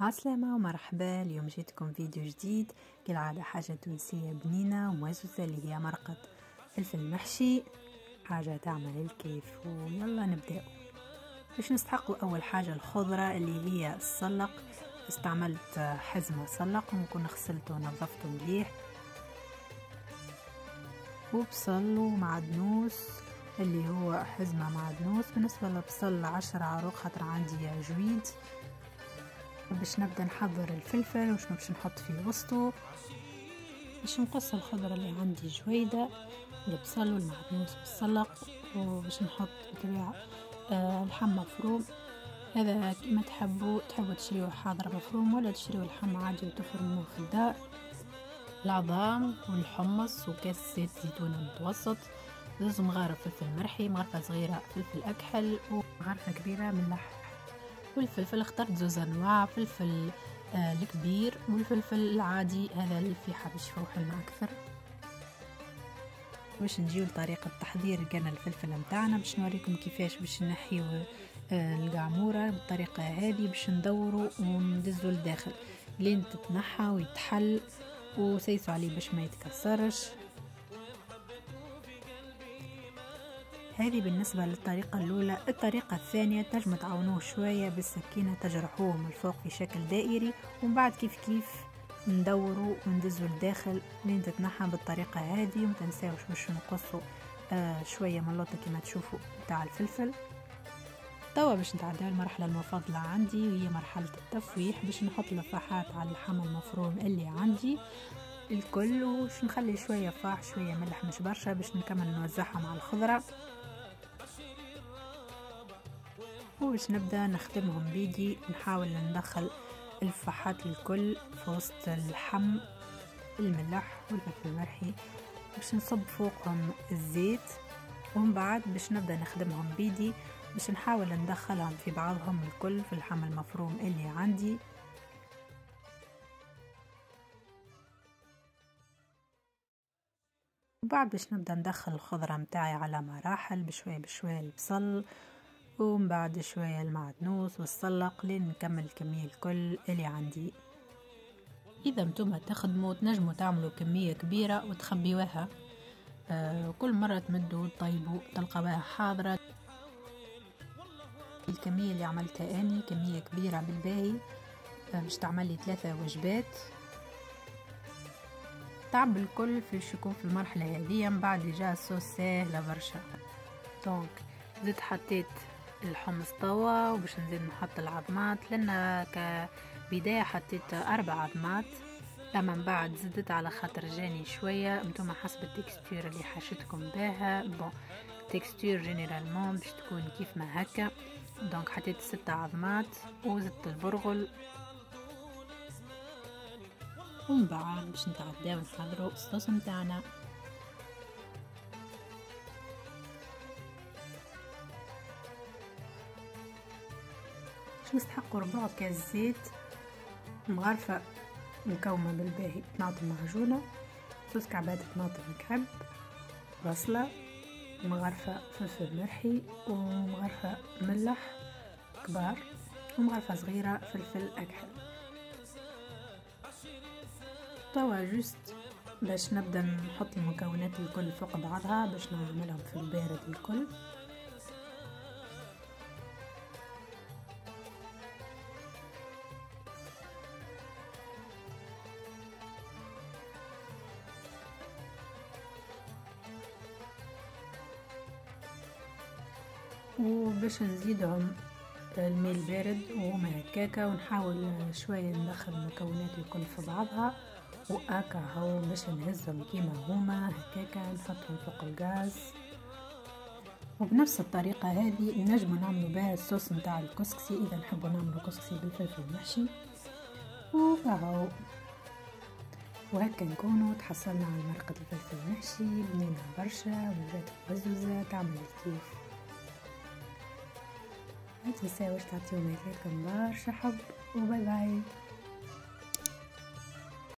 عسلامة ومرحبا. اليوم جيتكم فيديو جديد كالعادة، حاجة تونسية بنينة وموززة اللي هي مرقة فلفل محشي، حاجة تعمل الكيف. ويلا نبدأ. باش نستحقوا أول حاجة الخضرة اللي هي السلق. استعملت حزمة سلق ونكون غسلته ونظفته مليح، وبصل ومعدنوس اللي هو حزمة معدنوس. بالنسبة للبصل 10 عروق خاطر عندي جويد. باش نبدا نحضر الفلفل وشنو باش نحط في وسطه. باش نقص الخضره اللي عندي جويده، البصل والمعدنوس والسلق، وباش نحط بالطبيعه اللحم مفروم. هذا كما تحبوا تشريوه حاضر مفروم ولا تشريوه اللحم عادي وتفرموه في الدار. العظام والحمص وكاس زيت زيتونه متوسط، زوز مغارف فلفل مرحي، مغرفه صغيره فلفل اكحل، ومغرفه كبيره ملح. والفلفل اخترت زوز انواع، فلفل الكبير والفلفل العادي هذا اللي فيه حاب يشوح لنا اكثر. باش نجيو لطريقه تحضير قنا الفلفل نتاعنا، باش نوريكم كيفاش باش نحيو القعموره بالطريقه هذه. باش ندوروا وندزوا لداخل لين تتنحى ويتحل، وسيسوا عليه باش ما يتكسرش. هذه بالنسبة للطريقة الأولى. الطريقة الثانية تنجموا تعاونوه شوية بالسكينة، تجرحوه من الفوق في شكل دائري، ومن بعد كيف ندوروا وندزوا لداخل لين تتنحى بالطريقة هذه. ومتنساوش باش نقصوا شوية من اللوطة كما تشوفوا تاع الفلفل. توا باش نتعداو المرحلة المفضلة عندي، وهي مرحلة التفويح. باش نحط لفاحات على اللحم المفروم اللي عندي الكل، وش نخلي شوية فاح شوية ملح مش برشا باش نكمل نوزعها مع الخضرة. وباش نبدأ نخدمهم بيدي، نحاول ندخل الفاحات الكل في وسط اللحم، الملح والفلفل المرحي، باش نصب فوقهم الزيت. ومن بعد باش نبدأ نخدمهم بيدي، باش نحاول ندخلهم في بعضهم الكل في اللحم المفروم اللي عندي. وبعد باش نبدأ ندخل الخضرة متاعي على مراحل، بشوية بشوية البصل، ومن بعد شوية المعدنوس والسلق لين نكمل الكمية الكل اللي عندي. إذا انتم تخدموا تنجموا تعملوا كمية كبيرة وتخبيوها، كل مرة تمدوا طيبوا تلقاوها حاضرة. الكمية اللي عملتها أني كمية كبيرة بالباهي، باش تعملي 3 وجبات. تعب الكل في يكون في المرحلة هذه. من بعد جاء الصوص ساهلة برشا. دونك زدت حطيت الحمص توا، وباش نزيد نحط العظمات، لان كبداية حطيت 4 عظمات. لما من بعد زدت على خاطر جاني شوية، انتم حسب التكستور اللي حاشتكم بها. بون تكستور جينيرالمون باش تكون كيف ما هكا. دونك حطيت 6 عظمات وزدت البرغل. ومن بعد باش نتعداو نحضروا الصوص متاعنا. باش نستحقوا 4 كاس زيت، مغرفة مكونة بالباهي طماطم معجونة، 3 كعبات طماطم مكعب، بصلة، مغرفة فلفل مرحي، ومغرفة ملح كبار، ومغرفة صغيرة فلفل أكحل. توا جوست باش نبدأ نحط المكونات الكل فوق بعضها باش نعملهم في البارد الكل. وباش نزيدهم الماء البارد وهما هكاكا، ونحاول شوية ندخل المكونات الكل في بعضها، وهكا هو باش نهزهم كيما هما هكاكا نحطهم فوق الغاز. وبنفس الطريقة هذه نجمو نعملوا بها الصوص نتاع الكسكسي إذا نحبوا نعملوا كسكسي بالفلفل المحشي. وهاو وهكا نكونوا تحصلنا على مرقة الفلفل المحشي بنينة برشا وجات مزوزة تعمل الكيف. ما تنساوش تعطيونا لايك برشا حب، وباي باي.